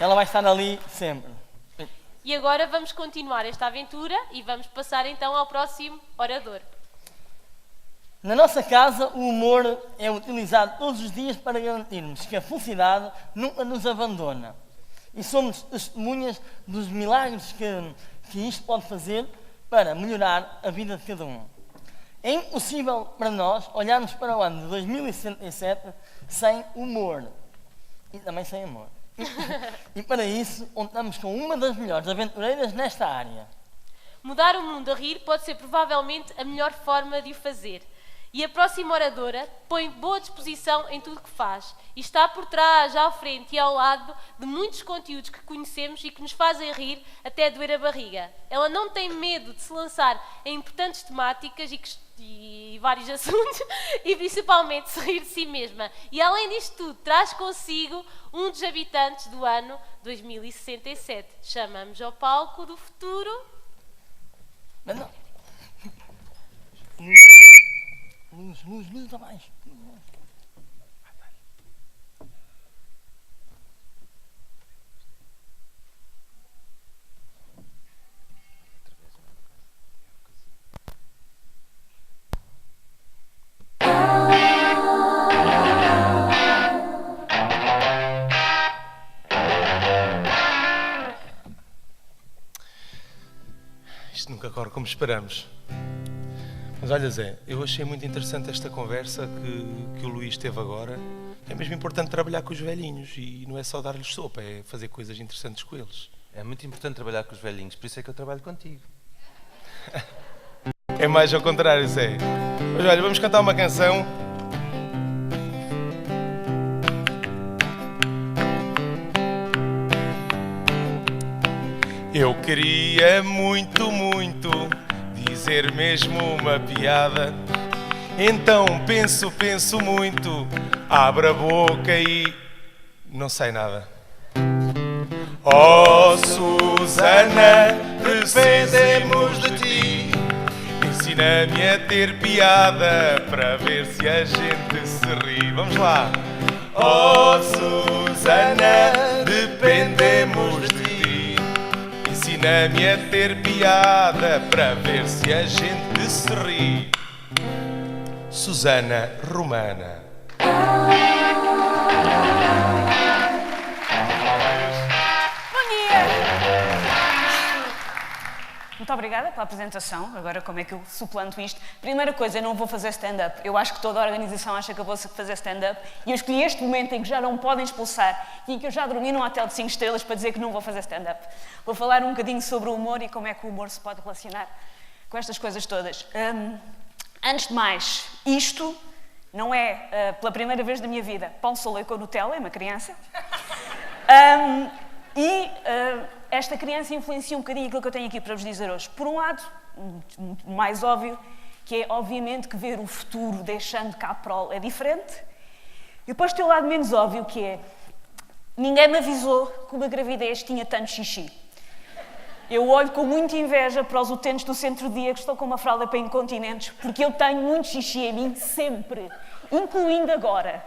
Ela vai estar ali sempre. E agora vamos continuar esta aventura e vamos passar então ao próximo orador. Na nossa casa, o humor é utilizado todos os dias para garantirmos que a felicidade nunca nos abandona. E somos testemunhas dos milagres que isto pode fazer para melhorar a vida de cada um. É impossível para nós olharmos para o ano de 2067 sem humor e também sem amor. E para isso, contamos com uma das melhores aventureiras nesta área. Mudar o mundo a rir pode ser provavelmente a melhor forma de o fazer. E a próxima oradora põe boa disposição em tudo o que faz e está por trás, à frente e ao lado de muitos conteúdos que conhecemos e que nos fazem rir até doer a barriga. Ela não tem medo de se lançar em importantes temáticas e vários assuntos e principalmente se rir de si mesma. E além disto tudo, traz consigo um dos habitantes do ano 2067. Chamamos ao palco do futuro... Mas não. Luz abaixo. Isto nunca corre como esperamos. Mas olha, Zé, eu achei muito interessante esta conversa que o Luís teve agora. É mesmo importante trabalhar com os velhinhos e não é só dar-lhes sopa, é fazer coisas interessantes com eles. É muito importante trabalhar com os velhinhos, por isso é que eu trabalho contigo. É mais ao contrário, Zé. Mas olha, vamos cantar uma canção. Eu queria muito dizer mesmo uma piada. Então penso muito, abro a boca e não sai nada. Oh, Susana, dependemos de ti. Ensina-me a ter piada para ver se a gente se ri. Vamos lá. Oh, Susana, dependemos de ti. Ensina-me a ter piada para ver se a gente se ri. Susana Romana. Bom dia! Muito obrigada pela apresentação. Agora, como é que eu suplanto isto? Primeira coisa, eu não vou fazer stand-up. Eu acho que toda a organização acha que eu vou fazer stand-up e eu escolhi este momento em que já não me podem expulsar e em que eu já dormi num hotel de 5 estrelas para dizer que não vou fazer stand-up. Vou falar um bocadinho sobre o humor e como é que o humor se pode relacionar com estas coisas todas. Antes de mais, isto não é, pela primeira vez da minha vida, pão solei com Nutella, é uma criança. Esta criança influencia um bocadinho aquilo que eu tenho aqui para vos dizer hoje. Por um lado, mais óbvio, que é obviamente que ver o futuro deixando cá a prole é diferente. E depois tem o lado menos óbvio, que é ninguém me avisou que uma gravidez tinha tanto xixi. Eu olho com muita inveja para os utentes do centro-dia que estão com uma fralda para incontinentes, porque eu tenho muito xixi em mim sempre, incluindo agora.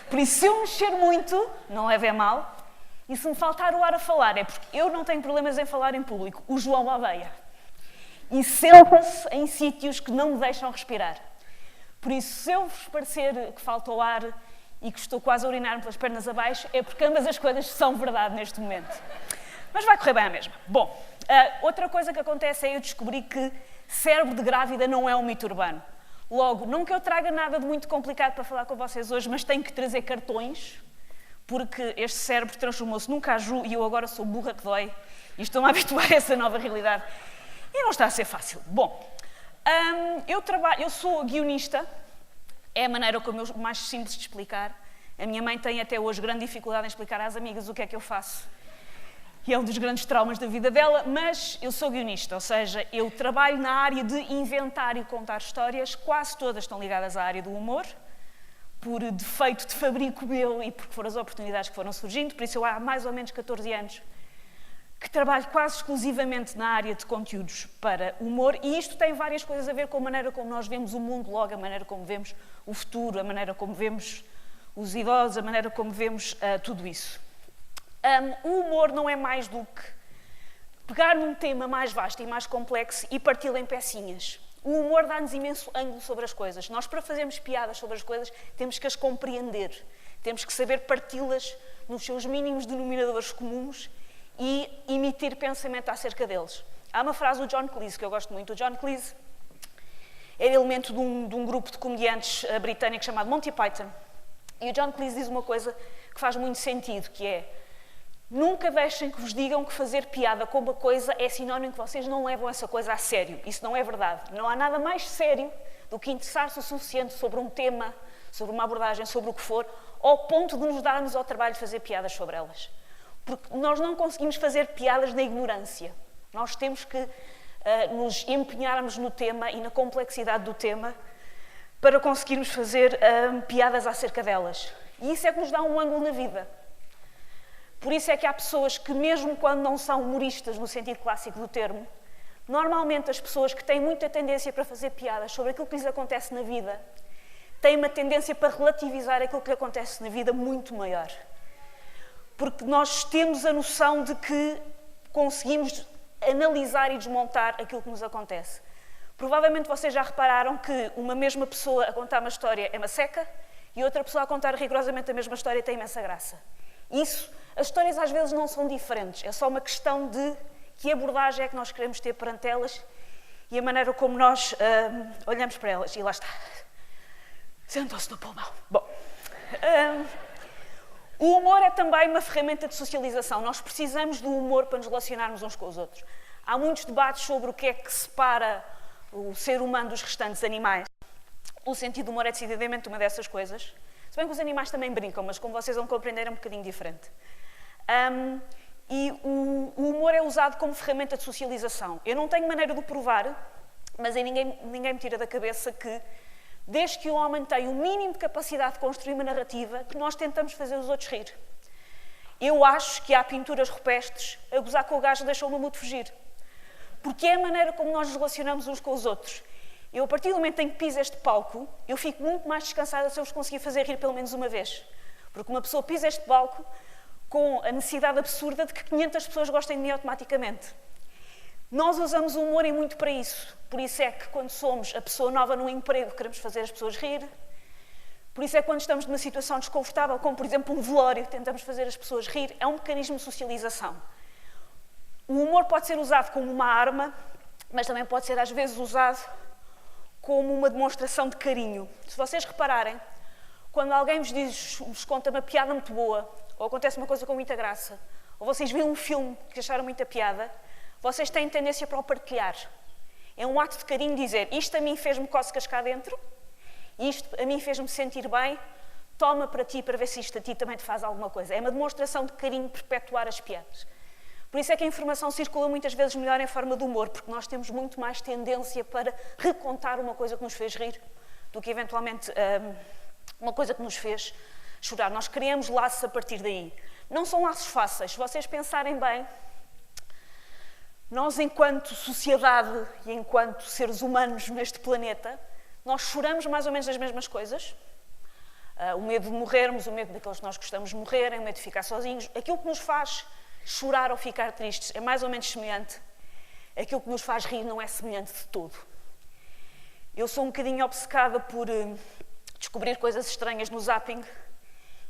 Por isso, se eu mexer muito, não leve a mal. E se me faltar o ar a falar, é porque eu não tenho problemas em falar em público. O João odeia. E senta-se em sítios que não me deixam respirar. Por isso, se eu vos parecer que falta o ar e que estou quase a urinar-me pelas pernas abaixo, é porque ambas as coisas são verdade neste momento. Mas vai correr bem a mesma. Bom, outra coisa que acontece é eu descobri que cérebro de grávida não é um mito urbano. Logo, não que eu traga nada de muito complicado para falar com vocês hoje, mas tenho que trazer cartões, porque este cérebro transformou-se num caju e eu agora sou burra que dói e estou-me a habituar a essa nova realidade. E não está a ser fácil. Bom, eu sou guionista, é a maneira como eu mais simples de explicar. A minha mãe tem até hoje grande dificuldade em explicar às amigas o que é que eu faço. E é um dos grandes traumas da vida dela, mas eu sou guionista, ou seja, eu trabalho na área de inventar e contar histórias, quase todas estão ligadas à área do humor, por defeito de fabrico meu e porque foram as oportunidades que foram surgindo, por isso eu há mais ou menos 14 anos que trabalho quase exclusivamente na área de conteúdos para humor e isto tem várias coisas a ver com a maneira como nós vemos o mundo, logo a maneira como vemos o futuro, a maneira como vemos os idosos, a maneira como vemos tudo isso. O humor não é mais do que pegar num tema mais vasto e mais complexo e parti-lo em pecinhas. O humor dá-nos imenso ângulo sobre as coisas. Nós, para fazermos piadas sobre as coisas, temos que as compreender. Temos que saber parti-las nos seus mínimos denominadores comuns e emitir pensamento acerca deles. Há uma frase do John Cleese que eu gosto muito. O John Cleese é elemento de um grupo de comediantes britânicos chamado Monty Python. E o John Cleese diz uma coisa que faz muito sentido, que é: nunca deixem que vos digam que fazer piada com uma coisa é sinónimo que vocês não levam essa coisa a sério. Isso não é verdade. Não há nada mais sério do que interessar-se o suficiente sobre um tema, sobre uma abordagem, sobre o que for, ao ponto de nos darmos ao trabalho de fazer piadas sobre elas. Porque nós não conseguimos fazer piadas na ignorância. Nós temos que nos empenharmos no tema e na complexidade do tema para conseguirmos fazer piadas acerca delas. E isso é que nos dá um ângulo na vida. Por isso é que há pessoas que, mesmo quando não são humoristas no sentido clássico do termo, normalmente as pessoas que têm muita tendência para fazer piadas sobre aquilo que lhes acontece na vida, têm uma tendência para relativizar aquilo que lhe acontece na vida muito maior. Porque nós temos a noção de que conseguimos analisar e desmontar aquilo que nos acontece. Provavelmente vocês já repararam que uma mesma pessoa a contar uma história é uma seca e outra pessoa a contar rigorosamente a mesma história tem imensa graça. As histórias às vezes não são diferentes, é só uma questão de que abordagem é que nós queremos ter perante elas e a maneira como nós olhamos para elas. E lá está. Sentam-se no pulmão. Bom, o humor é também uma ferramenta de socialização. Nós precisamos do humor para nos relacionarmos uns com os outros. Há muitos debates sobre o que é que separa o ser humano dos restantes animais. O sentido do humor é decididamente uma dessas coisas. Se bem que os animais também brincam, mas como vocês vão compreender é um bocadinho diferente. E o humor é usado como ferramenta de socialização. Eu não tenho maneira de o provar, mas ninguém me tira da cabeça que, desde que o homem tem o mínimo de capacidade de construir uma narrativa, que nós tentamos fazer os outros rir. Eu acho que há pinturas rupestres a gozar com o gajo deixou o mamuto fugir. Porque é a maneira como nós nos relacionamos uns com os outros. Eu, a partir do momento em que piso este palco, eu fico muito mais descansada se eu vos conseguir fazer rir pelo menos uma vez. Porque uma pessoa pisa este palco com a necessidade absurda de que 500 pessoas gostem de mim automaticamente. Nós usamos o humor e muito para isso. Por isso é que quando somos a pessoa nova num emprego, queremos fazer as pessoas rir. Por isso é que quando estamos numa situação desconfortável, como por exemplo um velório, tentamos fazer as pessoas rir. É um mecanismo de socialização. O humor pode ser usado como uma arma, mas também pode ser às vezes usado como uma demonstração de carinho. Se vocês repararem, quando alguém vos conta uma piada muito boa, ou acontece uma coisa com muita graça, ou vocês veem um filme que acharam muita piada, vocês têm tendência para o partilhar. É um ato de carinho dizer: isto a mim fez-me cócegas cá dentro, isto a mim fez-me sentir bem, toma para ti para ver se isto a ti também te faz alguma coisa. É uma demonstração de carinho perpetuar as piadas. Por isso é que a informação circula muitas vezes melhor em forma de humor, porque nós temos muito mais tendência para recontar uma coisa que nos fez rir do que eventualmente uma coisa que nos fez chorar. Nós criamos laços a partir daí. Não são laços fáceis. Se vocês pensarem bem, nós enquanto sociedade e enquanto seres humanos neste planeta, nós choramos mais ou menos as mesmas coisas. O medo de morrermos, o medo daqueles que nós gostamos de morrerem, o medo de ficar sozinhos. Aquilo que nos faz chorar ou ficar tristes é mais ou menos semelhante. Aquilo que nos faz rir não é semelhante de todo. Eu sou um bocadinho obcecada por descobrir coisas estranhas no zapping.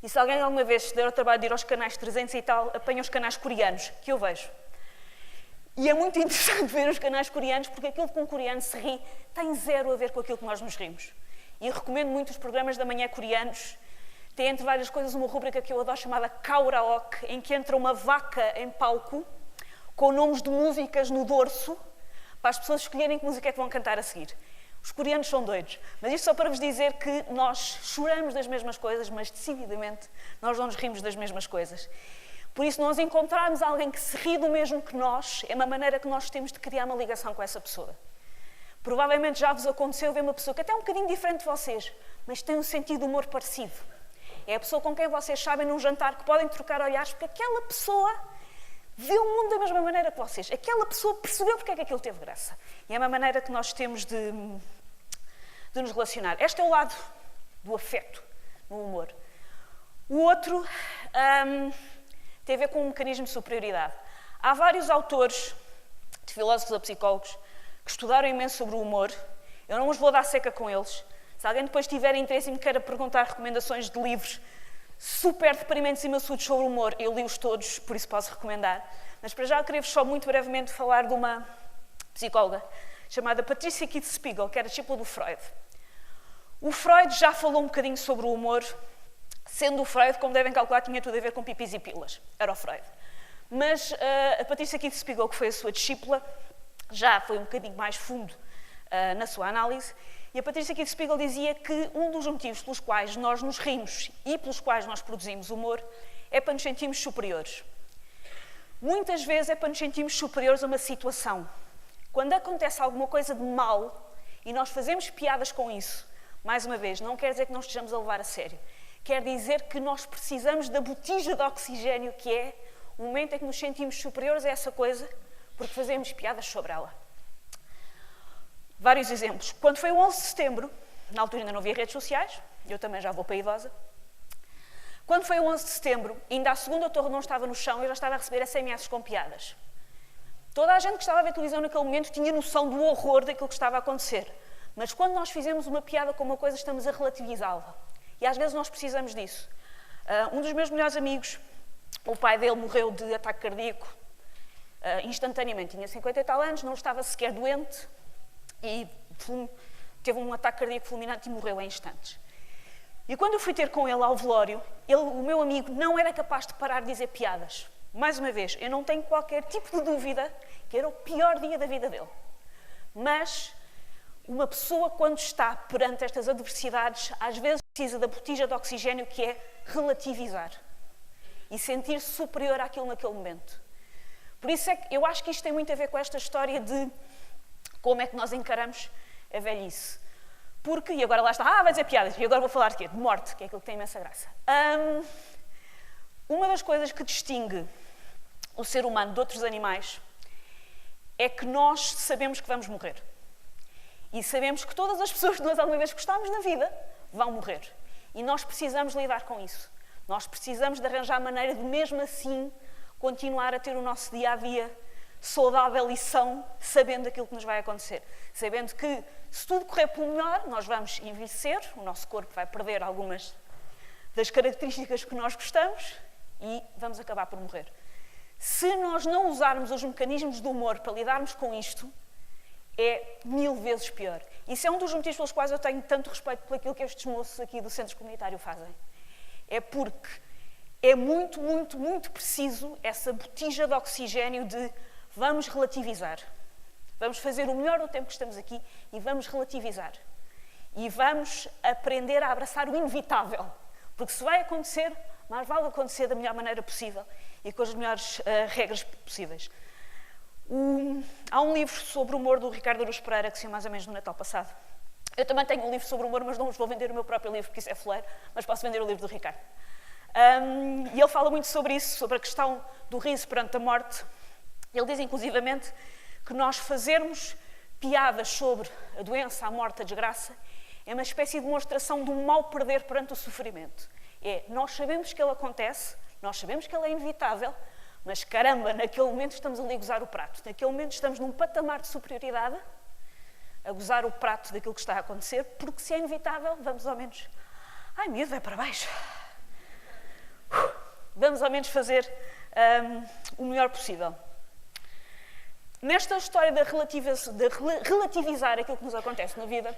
E se alguém alguma vez se der ao trabalho de ir aos canais 300 e tal, apanha os canais coreanos, que eu vejo. E é muito interessante ver os canais coreanos, porque aquilo que um coreano se ri tem zero a ver com aquilo que nós nos rimos. E recomendo muito os programas da manhã coreanos. Tem, entre várias coisas, uma rúbrica que eu adoro chamada Karaoke, em que entra uma vaca em palco, com nomes de músicas no dorso, para as pessoas escolherem que música é que vão cantar a seguir. Os coreanos são doidos. Mas isto só para vos dizer que nós choramos das mesmas coisas, mas decididamente nós não nos rimos das mesmas coisas. Por isso, nós encontrarmos alguém que se ri do mesmo que nós, é uma maneira que nós temos de criar uma ligação com essa pessoa. Provavelmente já vos aconteceu ver uma pessoa que até é um bocadinho diferente de vocês, mas tem um sentido de humor parecido. É a pessoa com quem vocês sabem num jantar que podem trocar olhares, porque aquela pessoa vê o mundo da mesma maneira que vocês. Aquela pessoa percebeu porque é que aquilo teve graça. E é uma maneira que nós temos de nos relacionar. Este é o lado do afeto no humor. O outro tem a ver com um mecanismo de superioridade. Há vários autores, de filósofos ou psicólogos, que estudaram imenso sobre o humor. Eu não os vou dar seca com eles. Se alguém depois tiver interesse e me queira perguntar recomendações de livros super deprimentes e maçudos sobre o humor, eu li-os todos, por isso posso recomendar. Mas para já eu queria-vos só muito brevemente falar de uma psicóloga chamada Patricia Keith Spiegel, que era discípula do Freud. O Freud já falou um bocadinho sobre o humor, sendo o Freud, como devem calcular, tinha tudo a ver com pipis e pilas. Era o Freud. Mas a Patricia Keith Spiegel, que foi a sua discípula, já foi um bocadinho mais fundo na sua análise. E a Patricia Keith Spiegel dizia que um dos motivos pelos quais nós nos rimos e pelos quais nós produzimos humor é para nos sentirmos superiores. Muitas vezes é para nos sentirmos superiores a uma situação. Quando acontece alguma coisa de mal e nós fazemos piadas com isso, mais uma vez, não quer dizer que não estejamos a levar a sério. Quer dizer que nós precisamos da botija de oxigênio que é o momento em que nos sentimos superiores a essa coisa porque fazemos piadas sobre ela. Vários exemplos. Quando foi o 11 de setembro, na altura ainda não havia redes sociais, eu também já vou para a idosa. Quando foi o 11 de setembro, ainda a segunda torre não estava no chão e eu já estava a receber SMS com piadas. Toda a gente que estava a ver televisão naquele momento tinha noção do horror daquilo que estava a acontecer. Mas quando nós fizemos uma piada com uma coisa, estamos a relativizá-la. E às vezes nós precisamos disso. Um dos meus melhores amigos, o pai dele morreu de ataque cardíaco instantaneamente. Tinha 50 e tal anos, não estava sequer doente. E teve um ataque cardíaco fulminante e morreu em instantes. E quando eu fui ter com ele ao velório, o meu amigo não era capaz de parar de dizer piadas. Mais uma vez, eu não tenho qualquer tipo de dúvida que era o pior dia da vida dele. Mas uma pessoa, quando está perante estas adversidades, às vezes precisa da botija de oxigênio que é relativizar e sentir-se superior àquilo naquele momento. Por isso é que eu acho que isto tem muito a ver com esta história de como é que nós encaramos a velhice. Porque, e agora lá está, vai dizer piadas, e agora vou falar de quê? De morte, que é aquilo que tem imensa graça. Uma das coisas que distingue o ser humano de outros animais é que nós sabemos que vamos morrer. E sabemos que todas as pessoas que nós alguma vez gostámos na vida vão morrer. E nós precisamos lidar com isso. Nós precisamos de arranjar maneira de, mesmo assim, continuar a ter o nosso dia-a-dia saudável e são, sabendo aquilo que nos vai acontecer. Sabendo que, se tudo correr pelo melhor, nós vamos envelhecer, o nosso corpo vai perder algumas das características que nós gostamos e vamos acabar por morrer. Se nós não usarmos os mecanismos do humor para lidarmos com isto, é 1000 vezes pior. Isso é um dos motivos pelos quais eu tenho tanto respeito por aquilo que estes moços aqui do Centro Comunitário fazem. É porque é muito, muito, muito preciso essa botija de oxigênio de vamos relativizar. Vamos fazer o melhor do tempo que estamos aqui e vamos relativizar. E vamos aprender a abraçar o inevitável. Porque se vai acontecer, mais vale acontecer da melhor maneira possível e com as melhores regras possíveis. Há um livro sobre o humor do Ricardo Araújo Pereira, que saiu mais ou menos no Natal passado. Eu também tenho um livro sobre o humor, mas não vos vou vender o meu próprio livro, porque isso é fuleiro, mas posso vender o livro do Ricardo. E ele fala muito sobre isso, sobre a questão do riso perante a morte. Ele diz, inclusivamente, que nós fazermos piadas sobre a doença, a morte, a desgraça, é uma espécie de demonstração de um mal perder perante o sofrimento. Nós sabemos que ele acontece, nós sabemos que ele é inevitável, mas caramba, naquele momento estamos ali a gozar o prato. Naquele momento estamos num patamar de superioridade, a gozar o prato daquilo que está a acontecer, porque se é inevitável, vamos ao menos... Ai, miúdo, vai para baixo. Vamos ao menos fazer o melhor possível. Nesta história de relativizar aquilo que nos acontece na vida,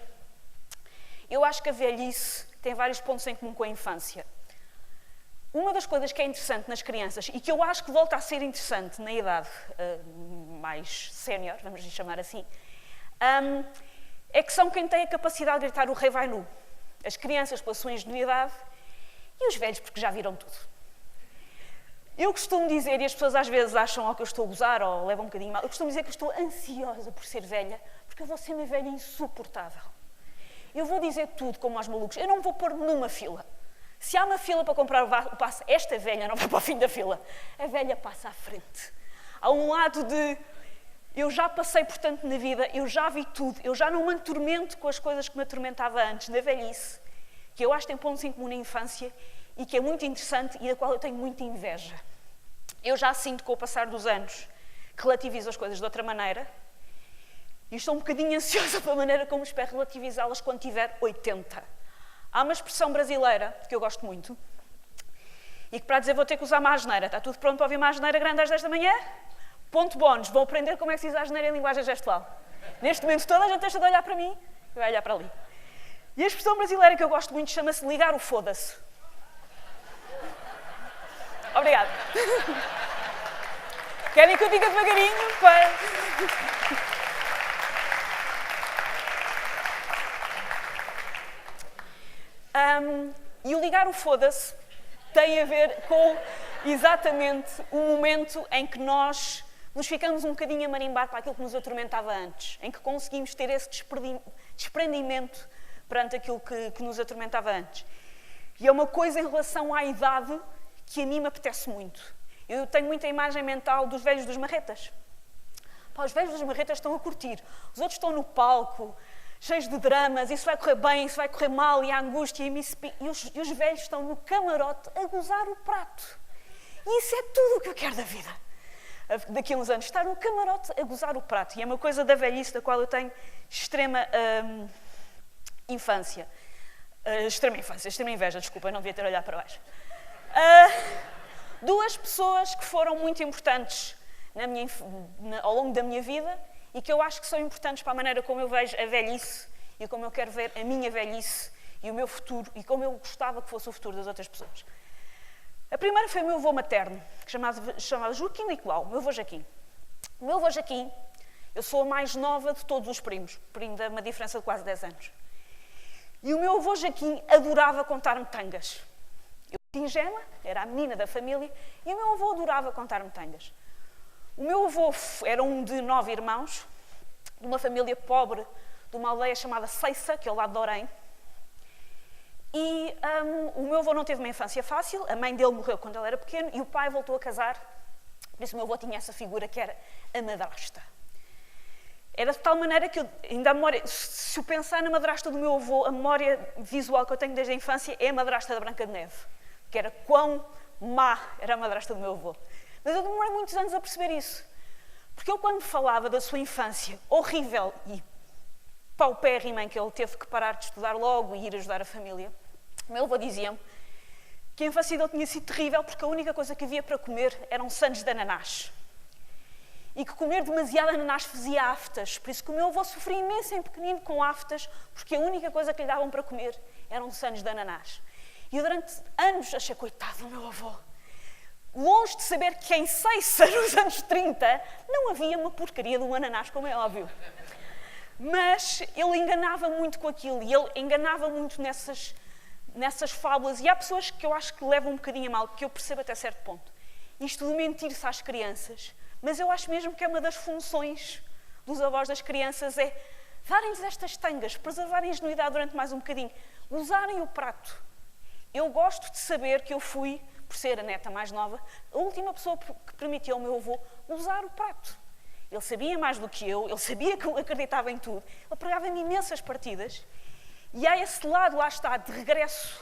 eu acho que a velhice tem vários pontos em comum com a infância. Uma das coisas que é interessante nas crianças, e que eu acho que volta a ser interessante na idade mais sénior, vamos lhe chamar assim, é que são quem tem a capacidade de gritar o rei vai nu. As crianças pela sua ingenuidade e os velhos porque já viram tudo. Eu costumo dizer, e as pessoas às vezes acham que eu estou a gozar ou levam um bocadinho mal, eu costumo dizer que eu estou ansiosa por ser velha, porque eu vou ser uma velha insuportável. Eu vou dizer tudo como aos malucos, eu não vou pôr numa fila. Se há uma fila para comprar o passe, esta velha não vai para o fim da fila. A velha passa à frente. Há um lado de, eu já passei por tanto na vida, eu já vi tudo, eu já não me atormento com as coisas que me atormentava antes, na velhice, que eu acho que tem pontos em comum na infância, e que é muito interessante e da qual eu tenho muita inveja. eu já sinto com o passar dos anos que relativizo as coisas de outra maneira e estou um bocadinho ansiosa pela maneira como espero relativizá-las quando tiver 80. Há uma expressão brasileira que eu gosto muito e que para dizer vou ter que usar uma asneira. Está tudo pronto para ouvir uma asneira grande às 10 da manhã? Ponto bónus, vão aprender como é que se diz asneira em linguagem gestual. Neste momento toda a gente deixa de olhar para mim e vai olhar para ali. E a expressão brasileira que eu gosto muito chama-se ligar o foda-se. Obrigada. Querem que eu diga devagarinho? E o ligar o foda-se tem a ver com exatamente o momento em que nós nos ficamos um bocadinho a marimbar para aquilo que nos atormentava antes, em que conseguimos ter esse desprendimento perante aquilo que nos atormentava antes. E é uma coisa em relação à idade que a mim me apetece muito. Eu tenho muita imagem mental dos velhos dos marretas. Pá, os velhos dos marretas estão a curtir, os outros estão no palco, cheios de dramas, isso vai correr bem, isso vai correr mal, e a angústia, e os velhos estão no camarote a gozar o prato. E isso é tudo o que eu quero da vida. Daqui a uns anos, estar no camarote a gozar o prato. E é uma coisa da velhice da qual eu tenho extrema infância. Extrema inveja, desculpa, não devia ter olhado para baixo. Duas pessoas que foram muito importantes ao longo da minha vida e que eu acho que são importantes para a maneira como eu vejo a velhice e como eu quero ver a minha velhice e o meu futuro e como eu gostava que fosse o futuro das outras pessoas. A primeira foi o meu avô materno, que chamava Joaquim Nicolau, o meu avô Jaquim. O meu avô Jaquim, eu sou a mais nova de todos os primos, ainda uma diferença de quase 10 anos. E o meu avô Jaquim adorava contar-me tangas. Eu era ingênua, era a menina da família, e o meu avô adorava contar-me tangas. O meu avô era um de 9 irmãos, de uma família pobre, de uma aldeia chamada Ceiça, que é ao lado de Orém. E o meu avô não teve uma infância fácil, a mãe dele morreu quando ele era pequeno e o pai voltou a casar. Por isso o meu avô tinha essa figura que era a madrasta. Era de tal maneira que eu, ainda a memória, se eu pensar na madrasta do meu avô, a memória visual que eu tenho desde a infância é a madrasta da Branca de Neve, que era quão má era a madrasta do meu avô. Mas eu demorei muitos anos a perceber isso. Porque ele, quando falava da sua infância horrível e paupérrima, em que ele teve que parar de estudar logo e ir ajudar a família, o meu avô dizia-me que a infância dele tinha sido terrível porque a única coisa que havia para comer eram sandes de ananás. E que comer demasiado ananás fazia aftas. Por isso que o meu avô sofria imenso em pequenino com aftas, porque a única coisa que lhe davam para comer eram sandes de ananás. E eu durante anos achei, coitado do meu avô. Longe de saber que em Ceiça, nos anos 30, não havia uma porcaria de um ananás, como é óbvio. Mas ele enganava muito com aquilo, e ele enganava muito nessas fábulas. E há pessoas que eu acho que levam um bocadinho a mal, que eu percebo até certo ponto. Isto de mentir-se às crianças. Mas eu acho mesmo que é uma das funções dos avós das crianças, é darem-lhes estas tangas, preservarem a ingenuidade durante mais um bocadinho, usarem o prato. Eu gosto de saber que eu fui, por ser a neta mais nova, a última pessoa que permitiu ao meu avô usar o prato. Ele sabia mais do que eu, ele sabia que eu acreditava em tudo, ele pregava-me imensas partidas, e há esse lado, lá está, de regresso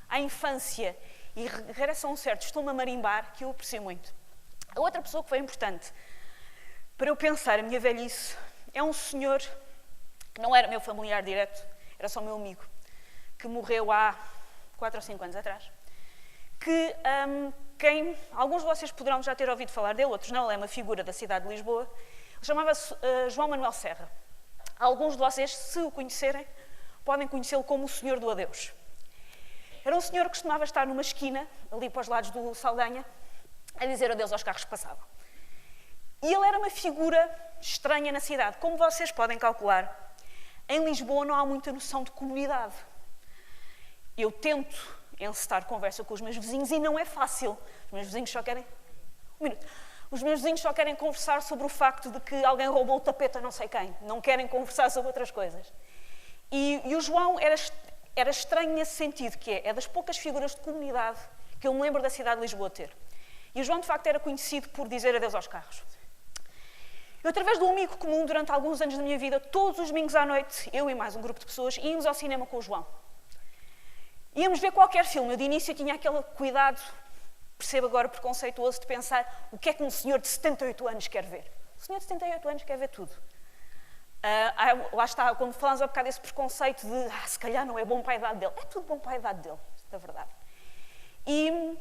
à infância e regresso a um certo estou-me a marimbar, que eu aprecio muito. A outra pessoa que foi importante para eu pensar a minha velhice é um senhor que não era meu familiar direto, era só meu amigo, que morreu há 4 ou 5 anos atrás, que alguns de vocês poderão já ter ouvido falar dele, outros não, ele é uma figura da cidade de Lisboa, ele chamava-se João Manuel Serra. Alguns de vocês, se o conhecerem, podem conhecê-lo como o Senhor do Adeus. Era um senhor que costumava estar numa esquina, ali para os lados do Saldanha, a dizer adeus aos carros que passavam. E ele era uma figura estranha na cidade. Como vocês podem calcular, em Lisboa não há muita noção de comunidade. Eu tento encetar conversa com os meus vizinhos e não é fácil. Os meus vizinhos só querem... Os meus vizinhos só querem conversar sobre o facto de que alguém roubou o tapete a não sei quem. Não querem conversar sobre outras coisas. E o João era estranho nesse sentido, que é das poucas figuras de comunidade que eu me lembro da cidade de Lisboa ter. E o João, de facto, era conhecido por dizer adeus aos carros. Eu, através de um amigo comum, durante alguns anos da minha vida, todos os domingos à noite, eu e mais um grupo de pessoas, íamos ao cinema com o João. Íamos ver qualquer filme. Eu, de início, tinha aquele cuidado percebo agora preconceituoso de pensar o que é que um senhor de 78 anos quer ver. O senhor de 78 anos quer ver tudo. Lá está, quando falamos há bocado desse preconceito de se calhar não é bom para a idade dele. É tudo bom para a idade dele, na verdade. E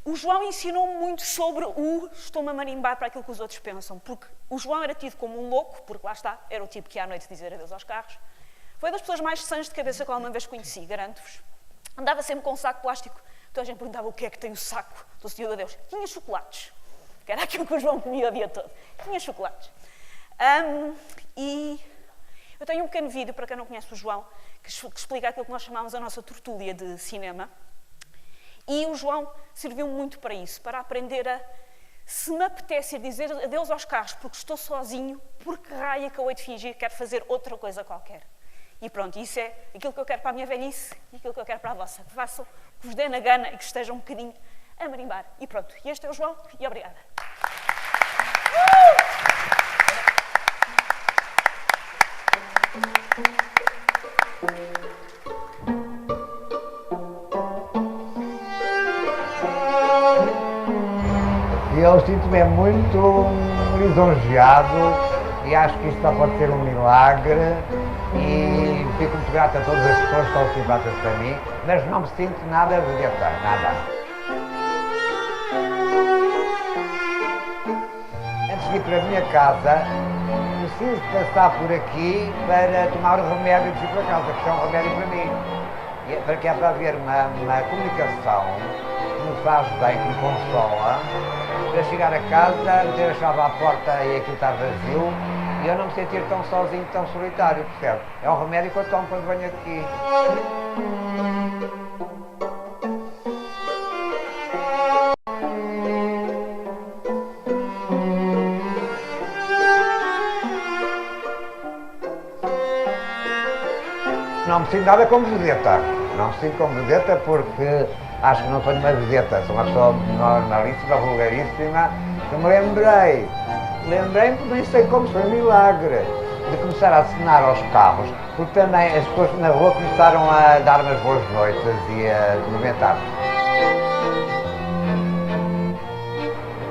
o João ensinou-me muito sobre o estou-me a marimbar para aquilo que os outros pensam, porque o João era tido como um louco, porque lá está, era o tipo que ia à noite dizer adeus aos carros. Foi das pessoas mais sãs de cabeça que alguma vez conheci, garanto-vos. Andava sempre com um saco plástico. Toda a gente perguntava o que é que tem o saco do Senhor de Adeus. Tinha chocolates, que era aquilo que o João comia o dia todo. Tinha chocolates. E eu tenho um pequeno vídeo, para quem não conhece o João, que explica aquilo que nós chamamos a nossa tertúlia de cinema. E o João serviu muito para isso, para aprender a, se me apetece dizer adeus aos carros porque estou sozinho, porque raio que eu hei de fingir que quero fazer outra coisa qualquer. E pronto, isso é aquilo que eu quero para a minha velhice e aquilo que eu quero para a vossa. Que façam, que vos dê na gana e que estejam um bocadinho a marimbar. E pronto, e este é o João e obrigada. Eu sinto-me muito lisonjeado e acho que isto só pode ser um milagre e fico muito grato a todas as pessoas que estão simpáticas para mim, mas não me sinto nada vedeta, nada. Antes de ir para a minha casa, preciso passar por aqui para tomar o remédio de ir para casa, que é um remédio para mim. Para que é para haver uma comunicação que me faz bem, que me consola, para chegar a casa, meter a chave à porta e aquilo está vazio, e eu não me sentir tão sozinho, tão solitário, percebe? É um remédio que eu tomo quando venho aqui. Não me sinto nada como vedeta. Não me sinto como vedeta porque acho que não sou nenhuma vedeta. Sou uma pessoa normalíssima, vulgaríssima, que me lembrei-me que nem sei como, foi um milagre de começar a acenar aos carros, porque também as pessoas na rua começaram a dar-me as boas noites e a cumprimentar-me.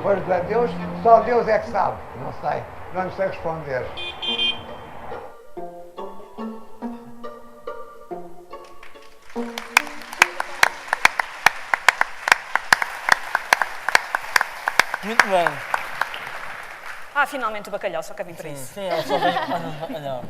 Pois, Deus, só Deus é que sabe, não sei, não lhe sei responder. Muito bem. Finalmente o bacalhau, só quero vir para isso. Sim, eu só vejo por causa do bacalhau.